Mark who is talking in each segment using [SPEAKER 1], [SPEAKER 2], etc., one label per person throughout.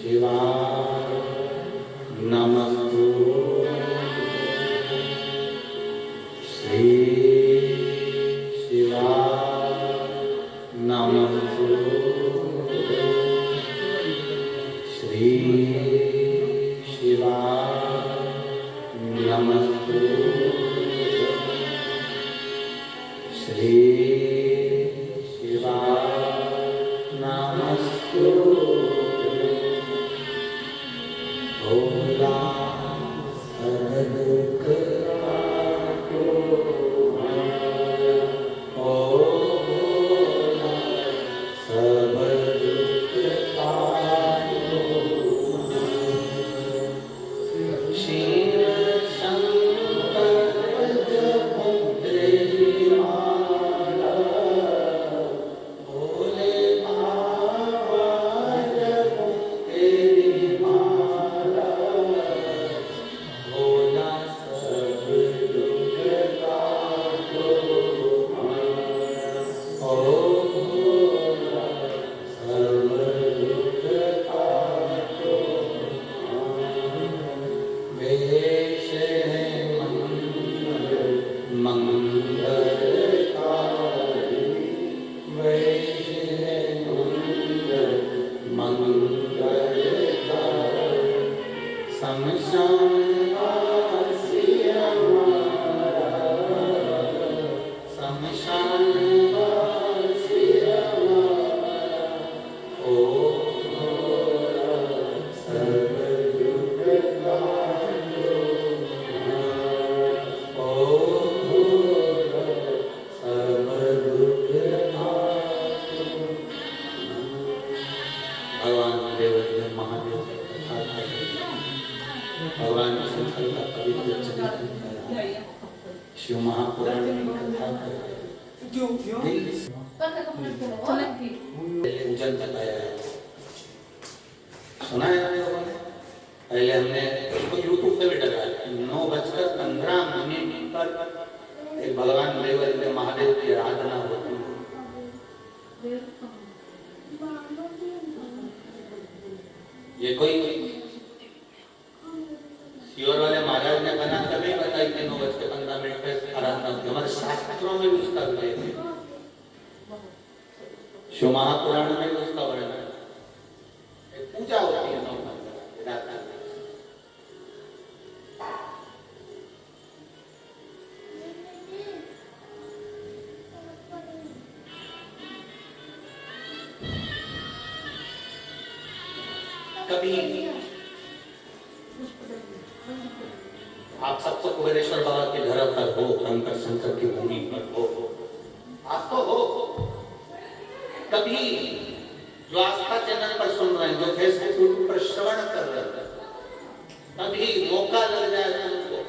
[SPEAKER 1] शिवाय नमस्तुते श्री शिवाय नमस्तुते श्री शिवाय नमस्तुते श्री शिवाय नमस्तुते भोला सर्वदुख काटो ओ भोला सब दुख काटो शिव शंकर जपो तेरी माला भोले बाबा जपो तेरी माला भोला सब दुख काटो ओ भोला सब दुख काटो वेश है मंगलकारी वेश है मंगलकारी शमशानवासी हमारा शमशानवासी हमारा ओ भोला सब दुख काटो ओ भोला सब दुख काटो भगवान देवदेव महादेव की कथा है भगवान शंकर का पवित्र चरित्र है शिव महापुराण में कथा है पूजन बताया है सुना है आप लोगों ने पहले हमने उसको यूट्यूब पे भी डाला 9:15 पर एक भगवान देवदेव महादेव की आराधना होती है ये कोई सीवर वाले महाराज ने बना तभी बताई कि 9:15 पे आराधना होती है हमारे शास्त्रों में भी उसका उल्लेख है शिव महापुराण में भी उसका वर्णन है एक पूजा होती है 9:15 रात में कभी आप सबको कुबेरेश्वर बाबा के घर पर हो कंकर शंकर की भूमि पर हो आप तो हो कभी जो आस्था चैनल पर सुन रहे हैं जो फेसबुक पर श्रवण कर रहे हैं कभी मौका लग जाए उनको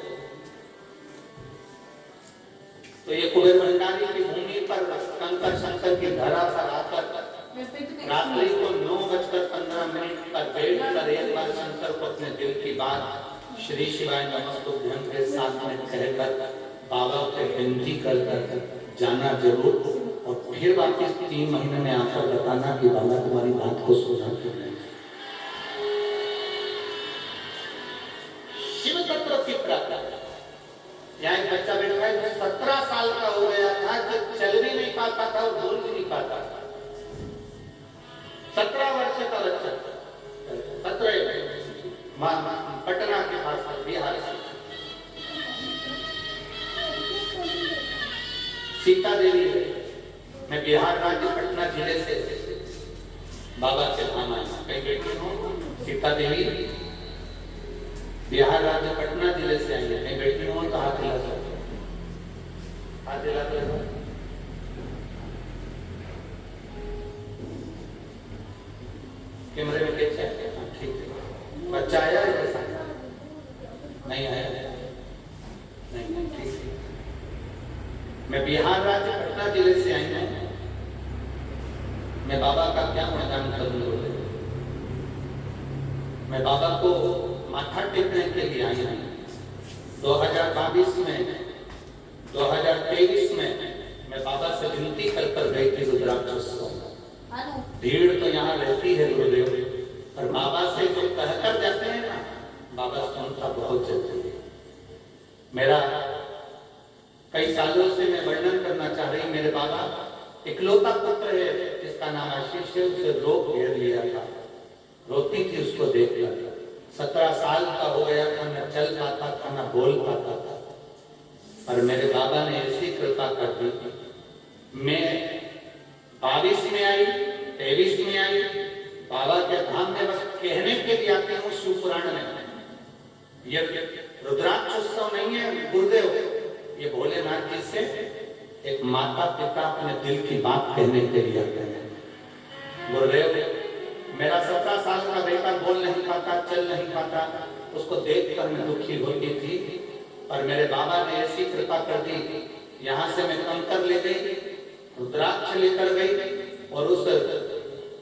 [SPEAKER 1] तो ये कुबेर भंडारी की भूमि पर कंकर शंकर की धरा पर आकर रात्रि को 9:15 पर बैठ कर एक बार शंकर को अपने दिल की बात श्री शिवाय नमस्तुभ्यं के साथ में कहकर बाबा को विनती कर जाना जरूर और फिर वापस 3 महीने में आकर बताना कि बाबा तुम्हारी बात को सुना क्यों नहीं शिव तत्व की प्राप्ति यहाँ एक बच्चा बैठा है जो 17 साल का हो गया था जो चल भी नहीं पाता था और बोल भी नहीं पाता था 17 वर्ष का बच्चा 17 पटना के पास बिहार सीता देवी है मैं बिहार राज्य पटना जिले से बाबा के धाम आया कहीं बैठी हूँ सीता देवी बिहार राज्य पटना जिले से आई है कहीं बैठी हूँ तो हाथ हिला कैमरे में कैसे ठीक है बच्चा आया है कैसा नहीं आया नहीं ठीक है मैं बिहार राज्य पटना जिले से आई हूँ मैं बाबा का क्या गुणगान करूँ मैं बाबा को माथा टेकने के लिए आई हूँ 2022 में 2023 में मैं बाबा से विनती कर गई थी रुद्राक्ष भीड़ तो यहाँ रहती है गुरुदेव पर बाबा से कहकर जाते हैं ना, बाबा सुनता बहुत जल्दी है। मेरा कई सालों से मैं वर्णन करना चाह रही, मेरे बाबा इकलौता पुत्र है जिसका नाम आशीष है, उसे रोग घेर लिया था, रोती थी उसको देखकर। 17 साल का हो गया था, न चल पाता था न बोल पाता था, पर मेरे बाबा ने ऐसी कृपा कर दी। मैं 22 में आई, 23 में आई, बाबा के धाम में बस कहने के लिए आती हूँ। शिवपुराण में ये रुद्राक्ष उत्सव नहीं है गुरुदेव, ये भोलेनाथ जी से एक माता पिता अपने दिल की बात कहने के लिए आते हैं। गुरुदेव, मेरा 17 साल का बेटा बोल नहीं पाता, चल नहीं पाता, उसको देखकर मैं दुखी होती थी, पर मेरे बाबा ने ऐसी कृपा कर दी। यहाँ से मैं कंकर ले गई, रुद्राक्ष लेकर गई और उस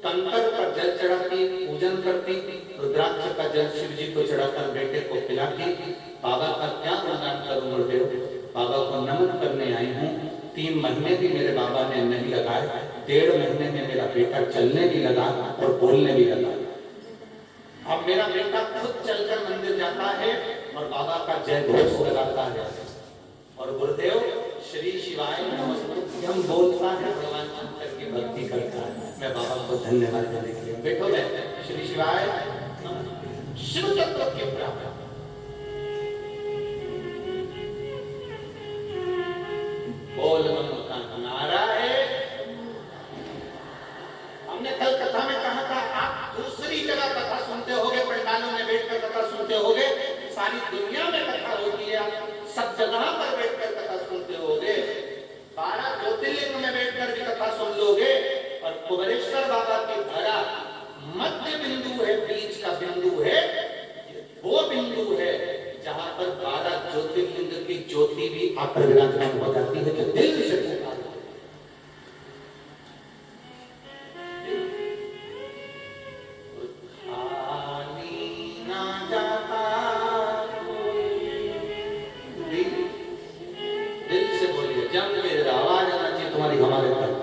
[SPEAKER 1] कंकर पर जल चढ़ाती, पूजन करती, रुद्राक्ष का जल शिव जी को चढ़ाकर बेटे को पिलाती। बाबा का क्या गुणगान करूं गुरुदेव, बाबा को नमन करने आई हूँ। 3 महीने भी मेरे बाबा ने नहीं लगाए, 1.5 महीने में मेरा बेटा चलने भी लगा और बोलने भी लगा। अब मेरा बेटा खुद चलकर मंदिर जाता है और बाबा का जय घोष लगाता है। और गुरुदेव श्री शिवाय नमस्तुभ्यम बोलता है, भगवान शंकर की भक्ति करता है। मैं बाबा को धन्यवाद देने के लिए बैठो मैं श्री शिवाय शिव तत्व के प्राप्त बोल का नारा है। हमने कल कथा में कहा था, आप दूसरी जगह कथा सुनते होगे, पंडालों में बैठकर कथा सुनते होगे, सारी दुनिया में कथा होती है, सब जगह पर बैठकर कथा सुनते होगे, 12 ज्योतिर्लिंग में बैठकर भी कथा सुन लोगे। और कुबेरेश्वर बाबा की धरा मध्य बिंदु है, बीच का बिंदु है, वो बिंदु है जहां पर 12 ज्योतिर्लिंग की ज्योति भी आकर विराजमान हो जाती है, जो दिल से पुकारते हैं। दिल से बोलिए, जम के आवाज आना चाहिए तुम्हारी हमारे पर।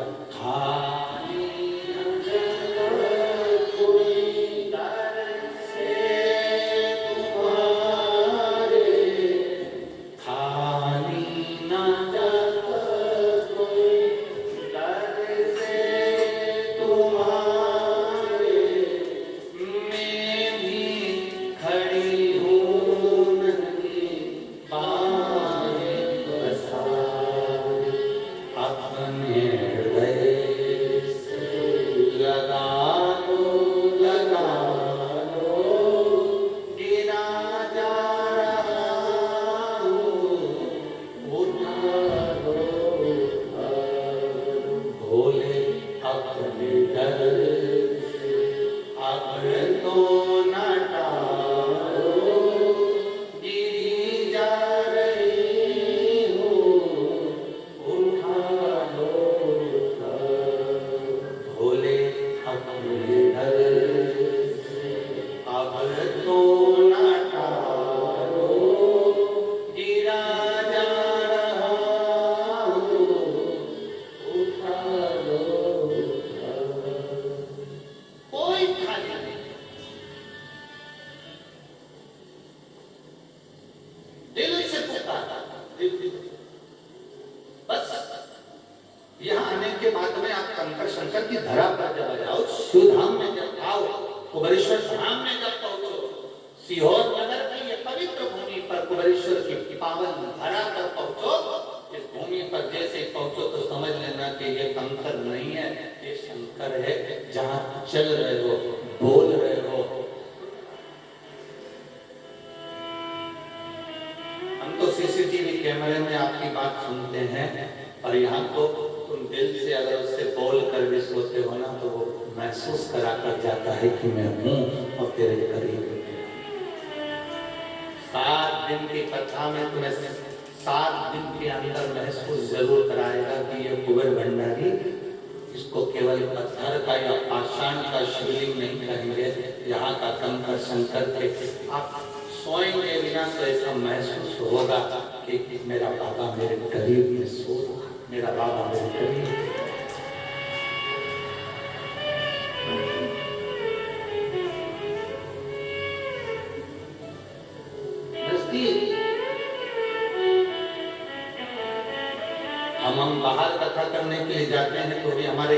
[SPEAKER 1] हम बाहर कथा करने के लिए जाते हैं तो भी हमारे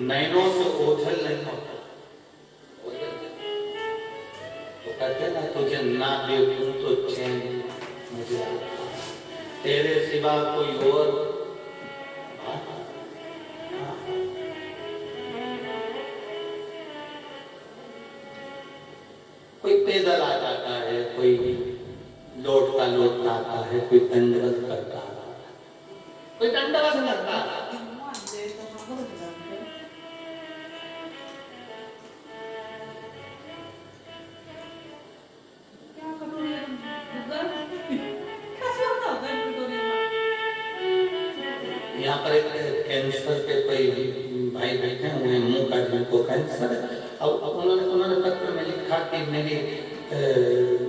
[SPEAKER 1] नैनों से ओझल नहीं होता। तो कहते ना तुझे ना देखूं तो चैन मुझे आता, तेरे सिवा कोई और कोई पैदल आ जाता है, कोई लौटता लौटता आता है, कोई दंडवत करता आता है, कोई दंडवत करता आता है। यहाँ पर एक कैंसर के कोई भाई बैठे हुए हैं, मुंह का जिनको कैंसर है। अब उन्होंने पत्र में लिखा कि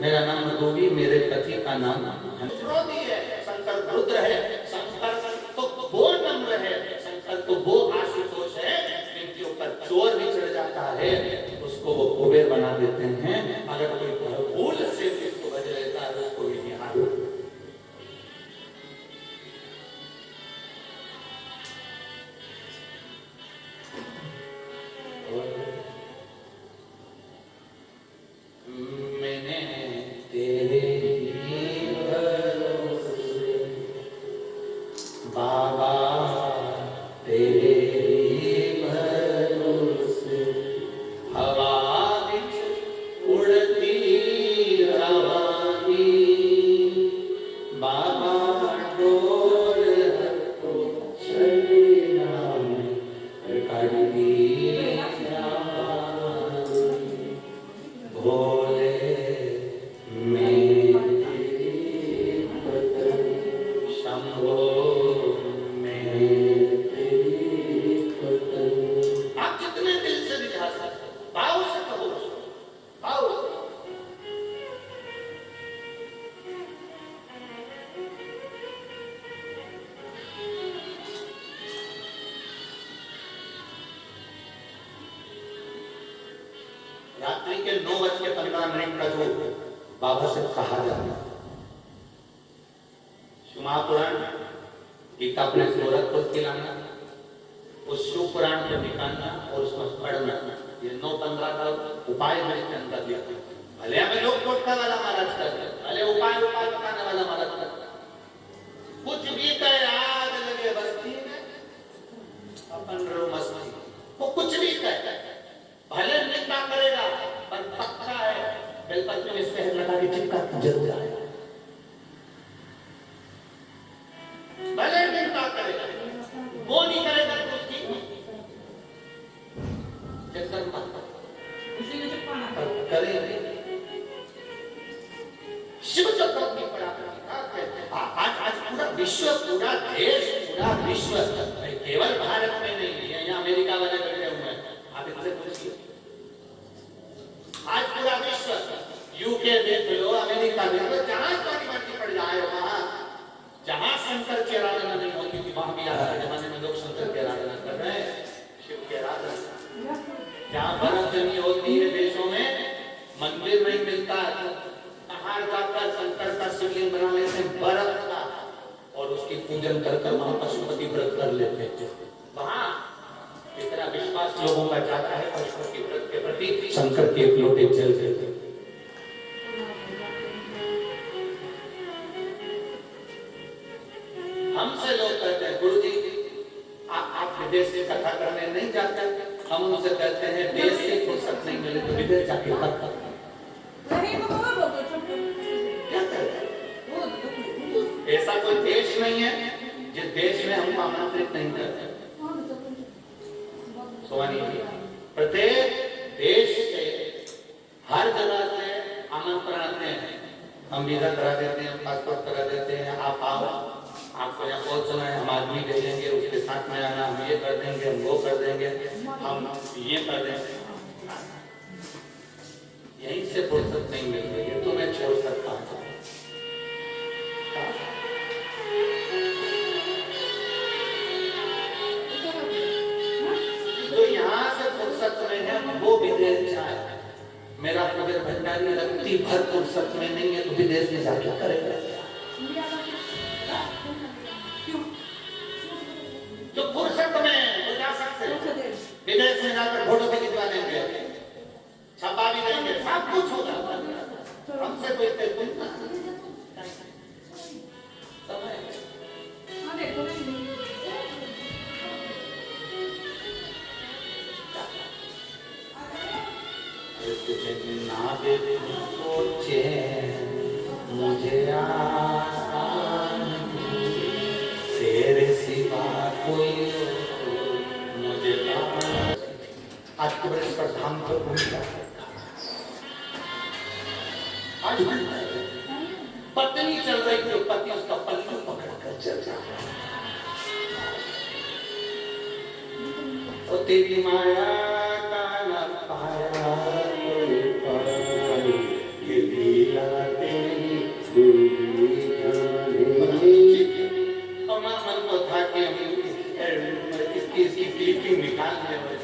[SPEAKER 1] मेरा नाम रूबी, मेरे पति का नाम क्रोधी है, शंकर रुद्र है, शंकर तो वो नम्र है, शंकर तो वो आशुतोष है, जिनके ऊपर चोर भी चढ़ जाता है उसको वो कुबेर बना देते हैं। अगर कोई भूल से उसको बज लेता है उसको भी निहार। रात्रि के 9:15 का जो बाबा से कहा जाता है, महापुराण गीता अपने गोरखपुर की लाना, उस शिव पुराण को निकालना और उसमें पढ़ना, ये 9:15 का उपाय मैंने अंदर दिया। भले हमें लोग टोटका वाला महाराज करते हैं, भले उपाय बताने वाला महाराज करते हैं, कुछ भी कहे आग लगे बस्ती में अपन रो मस्ती, वो कुछ भी कहे भले निंदा करेगा पर पक्का है बेलपत्र में शहद लगा के चिपका जरूर आएगा। भले निंदा करेगा, वो नहीं करेगा तो उसकी करेंगे। शिव चक्र की आज पूरा विश्व, पूरा देश, पूरा विश्व, केवल भारत में नहीं है, यहाँ अमेरिका वाले बैठे हुए हैं, आप इनसे पूछिए। आज पूरा विश्व, यूके देख लो, अमेरिका देख लो, जहां तुम्हारी मर्जी पड़ जाए वहां, जहां शंकर की आराधना नहीं होती थी वहां भी आज के जमाने में लोग शंकर की आराधना कर रहे हैं, शिव की आराधना। जहां बर्फ जमी होती है देशों में, मंदिर नहीं मिलता, पहाड़ जाकर शंकर का शिवलिंग बना लेते हैं बर्फ का, और उसकी पूजन कर वहां पशुपति व्रत कर लेते थे। वहां इतना विश्वास लोगों का जाता है पशुपति व्रत के प्रति, शंकर के एक लोटे जल देते। हमसे लोग कहते हैं गुरु जी आप विदेश से कथा करने नहीं जाते, हम उनसे कहते हैं देश से फुर्सत नहीं मिले तो विदेश जाके कथा क्या करते। ऐसा कोई देश नहीं है जिस देश में हमको आमंत्रित नहीं करते। प्रत्येक देश से, हर जगह से आमंत्रण आते हैं, हम वीजा करा देते हैं, पासपोर्ट करा देते हैं, आप आओ, आपको यहाँ पहुंचना है, हम आदमी भेजेंगे, उसके साथ में आना, हम ये कर देंगे, हम वो कर देंगे, हम ये कर देंगे। यहीं से फुर्सत नहीं मिल रही है तो मैं छोड़ सकता हूँ। तो यहाँ से फुर्सत में है वो विदेश जाए। मेरा कुबेर भंडारी रत्ती भर फुर्सत में नहीं है तो विदेश में जाके करेगा। जो फुर्सत में वो जा सकते हैं, विदेश में जाकर फोटो भी खिंचवा लेंगे, छपा भी देंगे, सब कुछ होगा। हमसे कोई तेल ना समय ना दे सोचे मुझे तेरे सिवा कोई मुझे आज के बड़े पर धाम को भूल जाए। आज पत्नी चल रही थी, पति उसका पल्लू पकड़कर चल रहा है। तेरी माया का न पाया ये लीला तेरी और ना मन को था कि इसकी क्लिपिंग निकालने वाले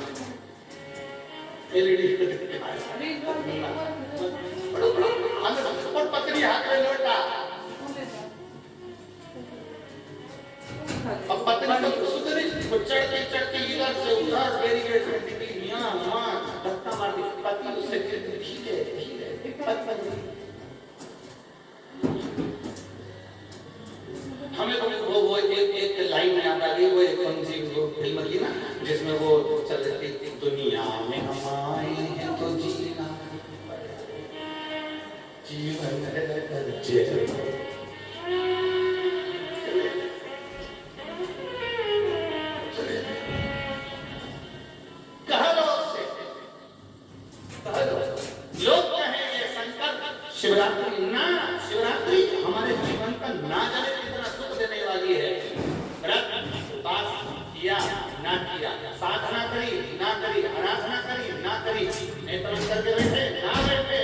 [SPEAKER 1] एलईडी और पत्नी हाथ में लौटा। अब पत्नी तो सुधरी, वो चढ़ते चढ़ते इधर से उधर बैरिकेड से निकली, यहाँ वहाँ धक्का मार दी। पति उससे धीरे धीरे हमें वो एक लाइन याद आ गई, वो एक कौन-सी फिल्म थी ना जिसमें वो चल रही थी, दुनिया में हम आए हैं तो जीना जीवन है जेल। शिवरात्रि ना, शिवरात्रि हमारे जीवन का ना जाने कितना सुख देने वाली है। व्रत उपास किया ना किया, साधना करी ना करी, आराधना करी ना करी, नेत्र बंद करके बैठे ना बैठे,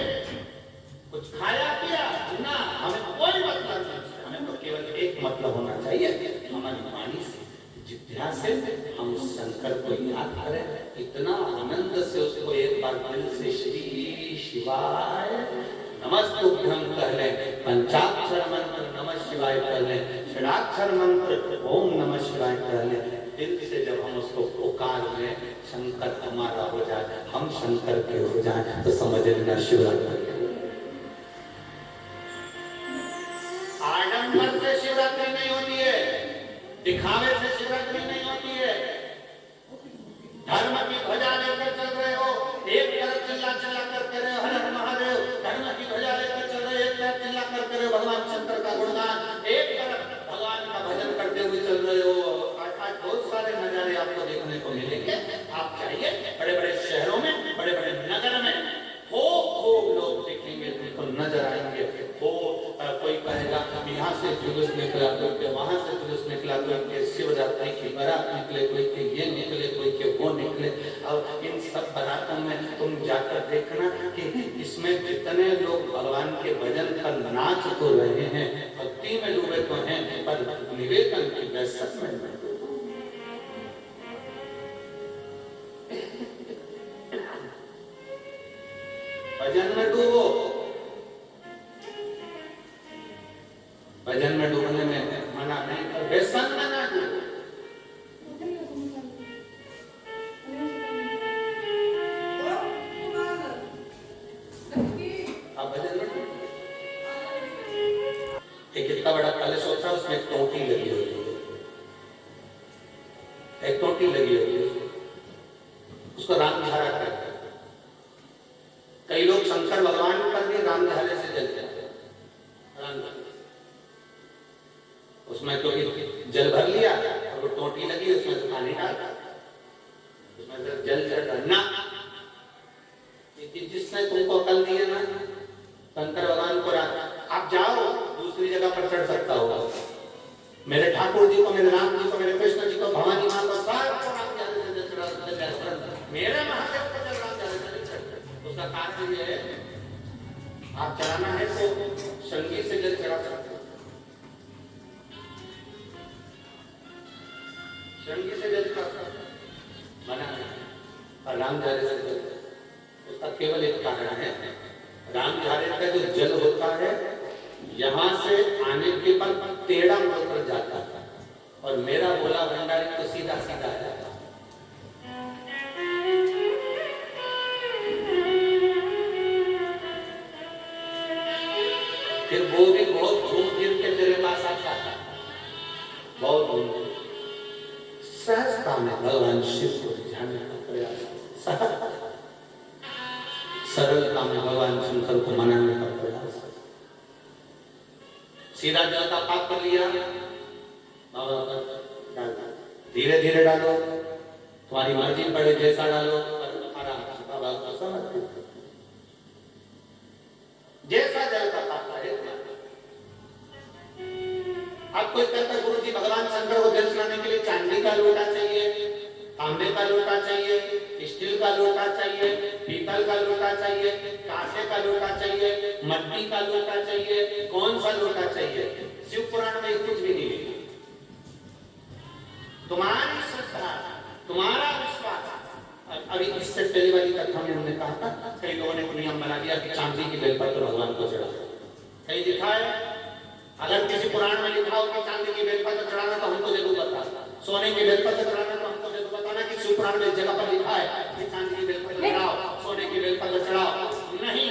[SPEAKER 1] कुछ खाया पिया ना, हमें कोई मतलब नहीं। हमें तो केवल एक मतलब होना चाहिए, हमारी वाणी से जिज्ञासा से हम शंकर को याद करें, इतना आनंद से उसको एक बार दिल से श्री शिवाय नमस्तुभ्यं कह लें, पंचाक्षर मंत्र नमः शिवाय कह लें, षडाक्षर मंत्र ओम नमः शिवाय कह लें। दिल से जब हम उसको पुकार लें, शंकर हमारा हो जाए, हम शंकर के हो जाए, तो समझ लेना शिवरात्रि। आडंबर से शिवरात्रि नहीं होती है, दिखावे से शिवरात्रि नहीं होती है। धर्म की ध्वजा लेकर चल रहे हो, एक तरफ चिल्ला चिल्ला कर कह रहे हो हर हर महादेव, धर्म की ध्वजा लेकर चल रहे हो, एक तरफ चिल्ला कर कह रहे हो भगवान शंकर का गुणगान, एक तरफ भगवान का भजन करते हुए चल रहे हो। आज बहुत सारे नजारे आपको देखने को मिलेंगे। आप चाहिए बड़े बड़े शहरों में, बड़े बड़े नगर में खूब लोग देखेंगे, उनको नजर आएंगे। कोई कहेगा यहाँ से जुलूस निकला, कोई के वहां से जुलूस निकला, कोई के शिवरात्रि की बारात निकले, कोई के ये निकले, कोई के वो निकले। और इन सब बारातों में तुम जाकर देखना कि इसमें जितने लोग भगवान के भजन पर नाच तो रहे हैं, भक्ति में डूबे तो हैं, पर निवेदन की दहशत में भजन में डूबो। भजन में डूबने में मना नहीं, पर व्यसन में ना डूबो। आप भजन में डूबो। एक इतना बड़ा कलश होता है, उसमें एक टोटी लगी होती है, एक टोटी लगी होती है, उसको रामधारा कहते हैं। कई लोग शंकर भगवान पर भी रामधारे से जल जाते हैं। उसमें क्योंकि जल भर लिया और वो टोटी लगी, उसमें से पानी डाला, उसमें से जल चढ़ा ना। जिसने तुमको अकल दी है ना, शंकर भगवान को आप जाओ दूसरी जगह पर चढ़ सकता होगा। मेरे ठाकुर जी को, मेरे राम जी को, मेरे कृष्ण जी को, भवानी माँ को, सबको रामधारे से जल चढ़ा, मेरे महादेव को जल रामधारे से चढ़। उसका कारण ये है, आप चढ़ाना है तो संगीत से जल चढ़ा सकते हो, संगीत से जल चढ़ा सकते मना है, और रामधारे से जल। उसका केवल एक कारण है, रामधारे का जो जल होता है यहाँ से आने के बाद टेढ़ा होकर जाता है, और मेरा बोला भंडारी तो सीधा सीधा है। फिर वो भी बहुत घूम फिर के तेरे पास आता था, बहुत घूम। सहजता में भगवान शिव को रिझाने का प्रयास, सरलता में भगवान शंकर को मनाने का प्रयास। सीधा जल का पात्र लिया, धीरे धीरे डालो, तुम्हारी मर्जी पड़े जैसा डालो, आराम से बाबा को समर्पित करो। जैसा जल का पात्र है। अब कोई कहता है गुरु जी भगवान शंकर को जल चढ़ाने के लिए चांदी का लोटा चाहिए, तांबे का लोटा चाहिए, स्टील का लोटा चाहिए, पीतल का लोटा चाहिए, कांसे का लोटा चाहिए, मट्टी का लोटा चाहिए, कौन सा लोटा चाहिए? शिव पुराण में कुछ भी नहीं है। तुम्हारी श्रद्धा, तुम्हारा विश्वास। अभी इससे पहले वाली कथा में हमने कहा था, कई लोगों ने नियम बना दिया कि चांदी की बेलपत्र भगवान को चढ़ा। कहीं लिखा है? अगर किसी पुराण में लिखा हो कि चांदी की बेलपत्र चढ़ाना तो हमको जरूर बताना, सोने की बेलपत्र चढ़ाना तो हमको जरूर बताना कि शिव पुराण में इस जगह पर लिखा है कि चांदी की बेलपत्र चढ़ाओ, सोने की बेलपत्र चढ़ाओ। नहीं,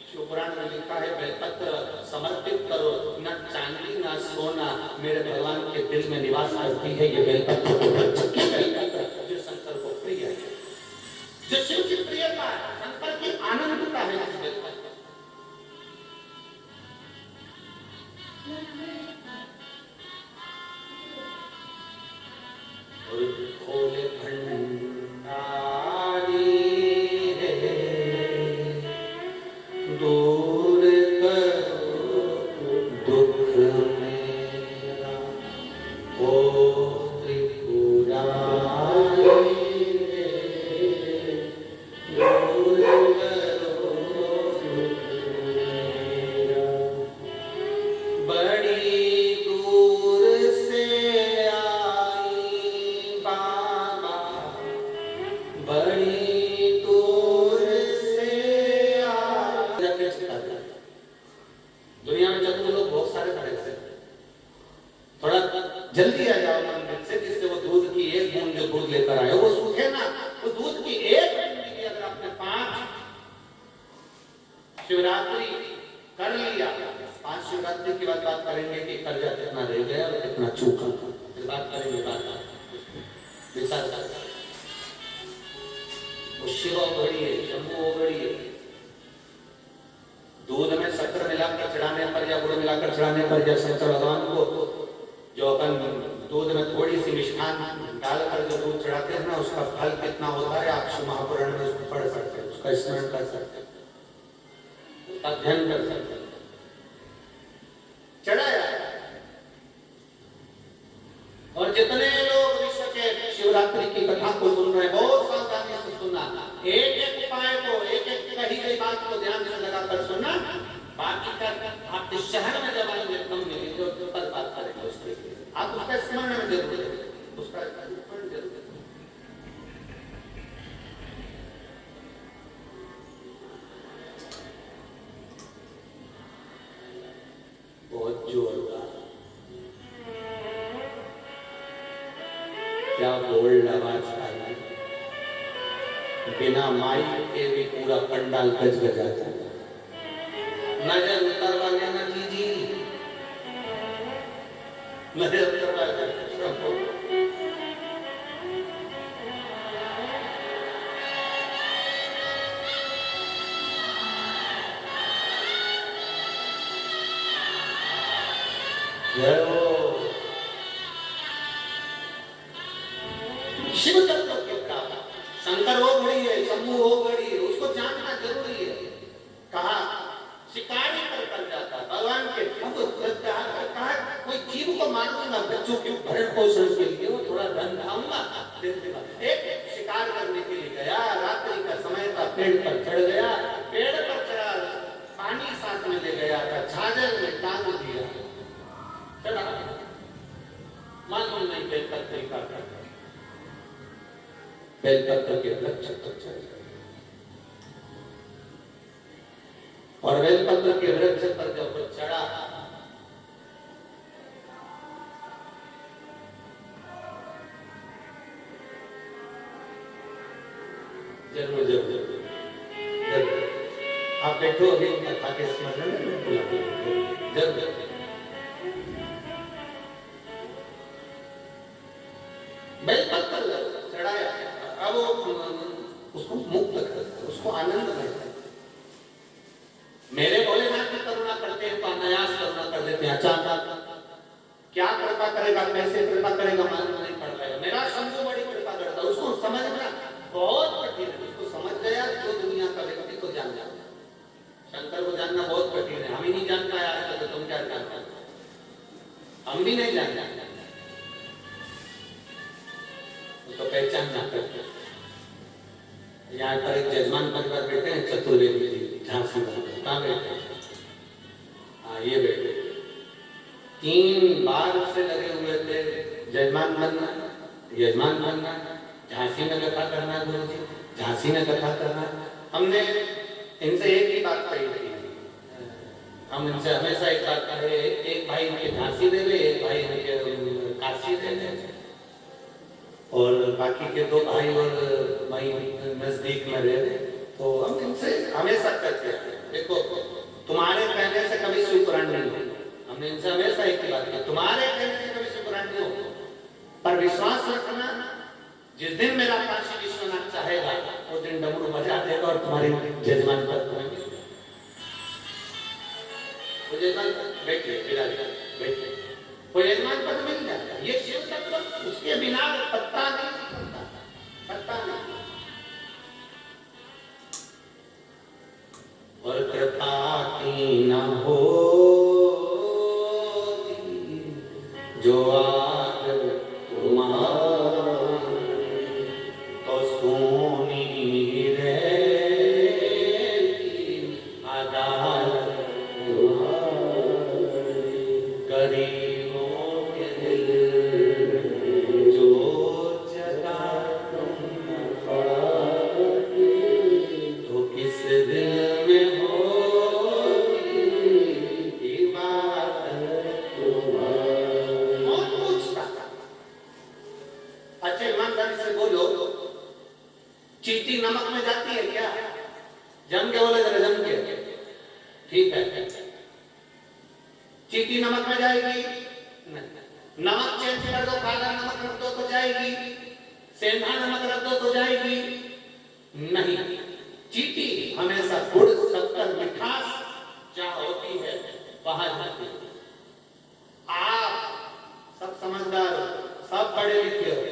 [SPEAKER 1] शिव पुराण में लिखा है बेलपत्र समर्पित करो, न चांदी न सोना, मेरे भगवान के दिल में निवास करती है ये बेलपत्र, जो शंकर को प्रिय है, जो शिव की प्रियता है, शंकर की आनंदता है इस बेलपत्र। भोले भंडारी दूर करो दुख मेरा, ओ त्रिपुरारी दूर करो दुख मेरा। बड़ी दूर से बड़ी दूर से दुनिया में चतुर लोग बहुत सारे खड़े थे, थोड़ा जल्दी आ जाओ मंदिर से, जिससे वो दूध की एक बूंद जो दूध लेकर आए वो सूखे ना, वो दूध की एक बूंद की अगर आपने 5 शिवरात्रि कर लिया, 5 शिवरात्रि की बात करेंगे कि कर्जा कितना रह गया और कितना चूका, फिर बात करेंगे। बात शिव ओगड़ी है, शंभू ओगड़ी है। दूध में शक्कर मिलाकर चढ़ाने पर या गुड़ मिलाकर चढ़ाने पर या शंकर भगवान को जो अपन दूध में थोड़ी सी मिष्ठान डालकर जो दूध चढ़ाते हैं ना, उसका फल कितना होता है आप शिव महापुराण में उसको पढ़ सकते हैं, उसका स्मरण कर सकते हैं, उसका ध्यान कर सकते हैं। चढ़ाया और जितने लोग विश्व के शिवरात्रि की कथा को सुन रहे हैं, बहुत सावधानी से सुनना, एक एक उपाय को, एक एक कही गई बात को ध्यान से लगाकर सुनना। बाकी का आप इस शहर में जब आएंगे कम मिलेंगे, जो कल बात करेंगे उसके, आप उसका स्मरण में जरूर करेंगे, उसका स्मरण जरूर करेंगे। बहुत जोरदार, क्या बोल्ड आवाज आई, बिना माइक के भी पूरा पंडाल गजगजाता है। नजर उतरवा लेना जी, नजर उतरवा लेना। शिव तत्व के प्राप्त शंकर हो बड़ी है, शंभू हो बड़ी है, उसको जानना जरूरी है। कहा शिकारी कर जाता भगवान के, कहा कोई जीव को मारूंगा बच्चों के भरण पोषण के लिए, वो थोड़ा धन खाऊंगा। एक शिकार करने के लिए गया, रात्रि का समय था, पेड़ पर चढ़ गया, पेड़ पर चढ़ा, पानी साथ में ले गया था, झांझर में टांग दिया, चढ़ा, मालूम नहीं बेलपत्र का करता, बेलपत्र के वृक्ष पर चढ़ गया और बेलपत्र के वृक्ष पर जब चढ़ा आप बैठो अभी कथा के स्मरण में जरूर बेलपत्र चढ़ाया, अब उसको मुक्त कर, उसको आनंद में। मेरे भोलेनाथ की करुणा करते हैं तो अनायास करुणा कर देते हैं। अचानक क्या कृपा करेगा, कैसे कृपा करेगा मालूम नहीं पड़ रहा है। मेरा शंभू बड़ी कृपा करता है, उसको समझना बहुत कठिन है। उसको समझ गया जो दुनिया का व्यक्ति को जान जाता है। शंकर को जानना बहुत कठिन है, हम ही नहीं जान पाए आज तक, तो तुम क्या जानते हो? हम भी नहीं जानते, तो पहचानना करते। यहाँ पर एक जजमान परिवार बैठे हैं, चतुर्वेदी जी, झांसी में। कहाँ बैठे? हाँ, ये बैठे। 3 बार से लगे हुए थे जजमान बनना, यजमान बनना, झांसी में कथा करना, गुरु जी झांसी में कथा करना। हमने इनसे एक ही बात कही थी, हम इनसे हमेशा एक बात कहे, एक भाई इनके झांसी दे दे, एक भाई इनके काशी दे दे, और बाकी के 2 भाई और भाई नजदीक में रह रहे। तो हम इनसे हमेशा कहते हैं, देखो तुम्हारे कहने से कभी सुपुराण नहीं हो। हमने इनसे हमेशा एक ही बात की, तुम्हारे कहने से कभी सुपुराण नहीं हो, पर विश्वास रखना जिस दिन मेरा काशी विश्वनाथ चाहेगा उस दिन डमरू बजा देगा और तुम्हारे जजमान पर तुम्हें बैठे बैठे वो यजमान पद मिल जाता है। ये शिव तत्व, उसके बिना पत्ता नहीं बनता, पत्ता नहीं। और कृपा की न हो जो आज तुम्हारी, तो सोनी रे अदालत गरीबों के दिल जो जगा तुम पाती, तो किस दिल में होगी इबादत तुम्हारी। कौन पूछता? अच्छे ईमानदारी से बोलो, चींटी नमक में जाती है क्या? जम के बोले जरा, जम के। ठीक है, चींटी नमक में जाएगी? नमक चेंज कर दो, काला नमक रख दो तो जाएगी, सेंधा नमक रख दो तो जाएगी? नहीं, चींटी हमेशा गुड़, शक्कर, मिठास जहां होती है वहां जाती है। आप सब समझदार, सब पढ़े लिखे हो,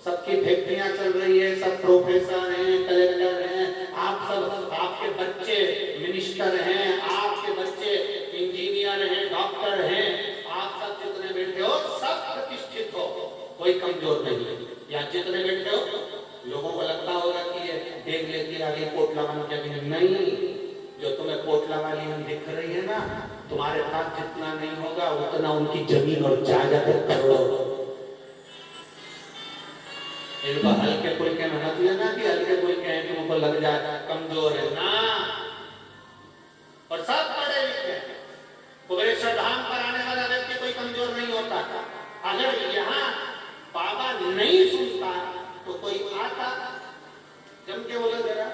[SPEAKER 1] सबकी फैक्ट्रियां चल रही है, सब प्रोफेसर हैं, कलेक्टर हैं, आप सब, आपके बच्चे मिनिस्टर हैं, आपके बच्चे इंजीनियर हैं, डॉक्टर हैं, आप सब जितने बैठे हो सब प्रतिष्ठित हो, कोई कमजोर नहीं है। यहाँ जितने बैठे हो लोगों को लगता होगा कि ये देख लेती आगे पोटला बन के, नहीं, जो तुम्हें पोटला वाली हम दिख रही है ना, तुम्हारे पास जितना नहीं होगा उतना उनकी जमीन और जायदाद करोड़ों। इनको हल्के फुल्के में मत लेना कि हल्के फुल्के हैं कि उनको लग जाए कमजोर है ना। और सब पढ़े लिखे हैं, कुबेरेश्वर धाम पर आने वाला व्यक्ति कोई कमजोर नहीं होता। अगर यहाँ बाबा नहीं सुनता तो कोई आता? जम के बोले जरा,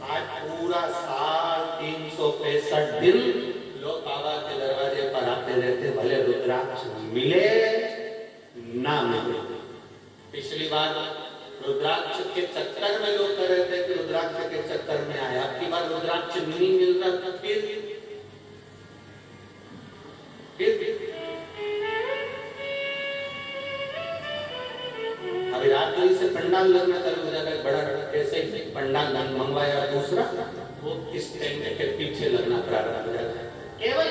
[SPEAKER 1] आज पूरा साल 365 दिन लोग बाबा के दरवाजे पर आते रहते, भले रुद्राक्ष मिले ना मिले। पिछली बार रुद्राक्ष के चक्कर में लोग कह रहे थे कि रुद्राक्ष के चक्कर में आया, अब की बार रुद्राक्ष नहीं मिल रहा, फिर अभी रात्रि से पंडाल लगना चालू हो जाएगा, बड़ा कैसे पंडाल मंगवाया, दूसरा वो इस टेंट के पीछे लगना प्रारंभ हो जाता है। केवल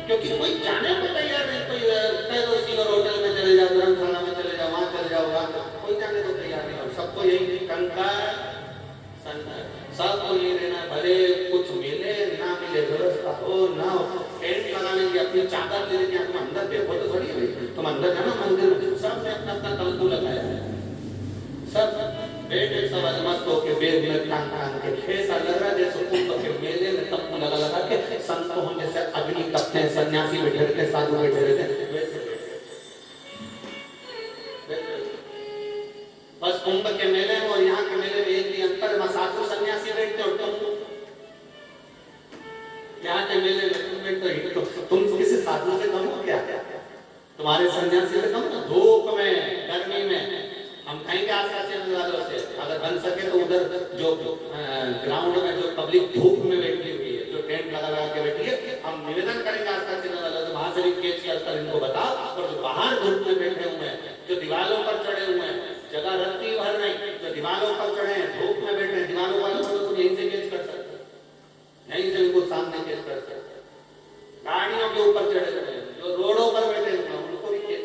[SPEAKER 1] क्योंकि कोई जाने को तैयार नहीं, कोई कह दो सिंगर होटल में चले जाओ, धर्मशाला में चले जाओ, वहां चले जाओ, कोई जाने को तैयार नहीं। और सबको यही कंकार सबको ये रहना, भले कुछ मिले ना मिले, व्यवस्था हो ना हो, टेंट लगा लेंगे, अपनी चादर ले लेंगे, तुम अंदर देखो तो सही है, तुम अंदर जाना मंदिर में, सबने अपना अपना तंबू लगाया है, सब बैठे सब मस्त होके बेग में टांग के, ऐसा लग रहा है जैसे कुंभ के मेले में तंबू लगा के संत हो, जैसे अग्नि करते हैं, सन्यासी बैठे रहते हैं, साधु बैठे रहते हैं, वैसे बस कुंभ के मेले में और यहाँ के मेले में एक ही अंतर, साधु सन्यासी बैठते और तुम तुम्हारे सन्यासी से कम धूप में गर्मी में हम कहेंगे आसपास चैनल वालों से अगर बन सके तो उधर जो ग्राउंड में जो पब्लिक धूप में बैठी हुई है जो टेंट लगा के बैठी है हम निवेदन करेंगे आसपास चैनल वालों से वहां से भी केस कर इनको बताओ और जो बाहर धूप में बैठे हुए हैं जो दीवारों पर चढ़े हुए हैं जगह रत्ती भर नहीं जो दीवारों पर चढ़े हैं धूप में बैठे हैं दीवारों वालों को तो यहीं से केस कर सकते यहीं से उनको सामने केस कर सकते गाड़ियों के ऊपर चढ़े हुए हैं जो रोडों पर बैठे हुए हैं उनको भी केस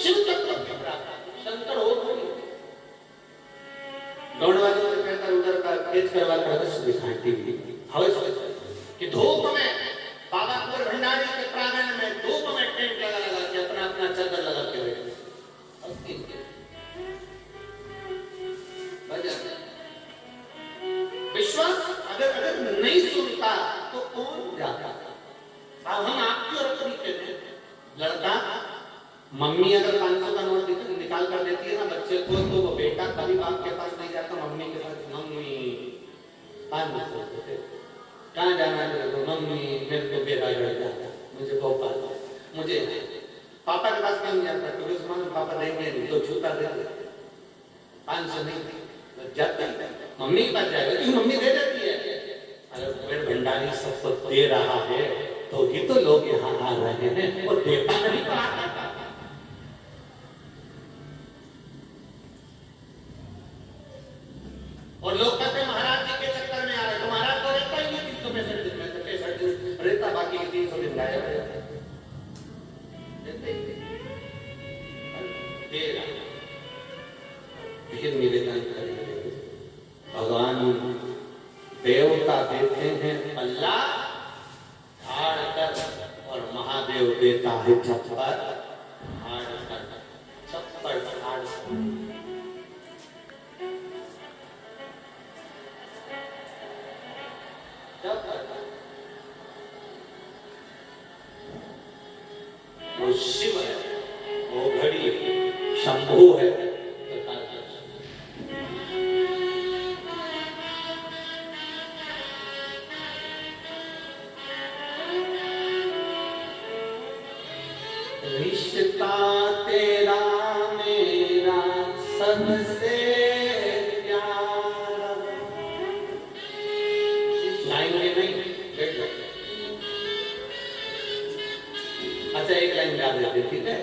[SPEAKER 1] शिव तत्व शंकर हो गौड़ वालों से कहकर उधर का केस करवा कर दिखाई टीवी कि धूप में बाबा कुंवर भंडारी के प्रांगण में धूप में टेंट लगा के अपना अपना चादर लगा के बैठे विश्वास अगर नहीं सुनता तो कौन जाता अब हम आपकी और अपनी कहते हैं लड़का मम्मी अगर 500 का नोट निकाल कर देती है ना बच्चे को तो वो बेटा कभी बाप के पास नहीं जाता मम्मी के पास मम्मी 500 कहाँ जाना है तो मम्मी मेरे को बेरागढ़ जाना मुझे भोपाल मुझे पापा के पास नहीं जाता क्योंकि उस समय पापा देंगे नहीं तो छूता देते 500 नहीं जाता मम्मी के पास जाएगा क्योंकि मम्मी दे देती है अगर कुंवर भंडारी सबको दे रहा है तो ही तो लोग यहाँ आ रहे हैं और देता नहीं तो आता और लोग कहते हैं महाराज जी के चक्कर में आ रहे तो महाराज तो रहता ही नहीं 365 दिन में 65 दिन रहता बाकी 300 दिन गायब रहता फिर निवेदन करेंगे भगवान देवता देते हैं अल्लाह हाड़ कर और महादेव देता है छप्पर हाड़ कर छप्पर हाड़ वो शिव है वो घड़ी शंभु है रिश्ता तेरा मेरा सबसे प्यारा लाइन में नहीं बैठ जाओ अच्छा एक लाइन गा देते ठीक है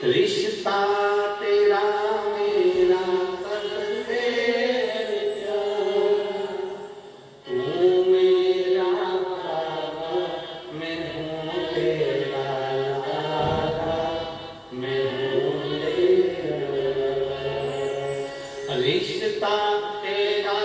[SPEAKER 1] रिश्ता तेरा मेरा सबसे प्यारा तू मेरा बाबा मैं हूँ तेरा लाला मैं हूँ तेरा रिश्ता तेरा